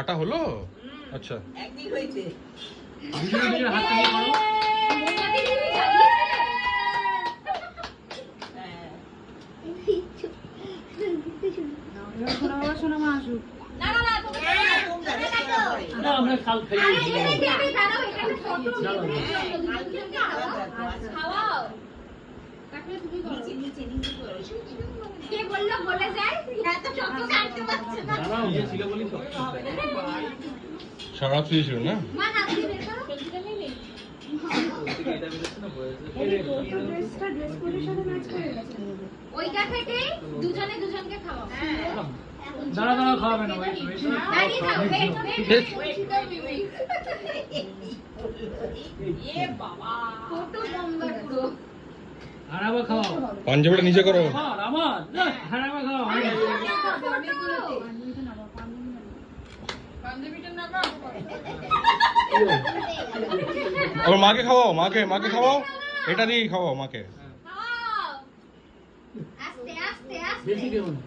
কাটা হলো? আচ্ছা একদিন হয়েছে। হাতে নিয়ে করো। না আমরা কাল খাইয়েছি। দাঁড়াও, ইয়ে ছিল বলেই তো। সারা ফ্রি ছিল না? ওইটা থেকে দুজনে দুজনকে খাওয়াবো। দাঁড়া দাঁড়া খাওয়াবে না ভাই। দাঁড়িয়ে খাও, কত লম্বা পুরো। হারাবা খাওয়াও। পাঞ্জাবিটা নিচে করো। আমার হারাবা খাওয়াও। আবার মাকে খাওয়াও, মাকে খাওয়াও, এটা দিয়েই খাওয়াও মাকে। খাও। আস্তে আস্তে আস্তে। বেশি দেবো না।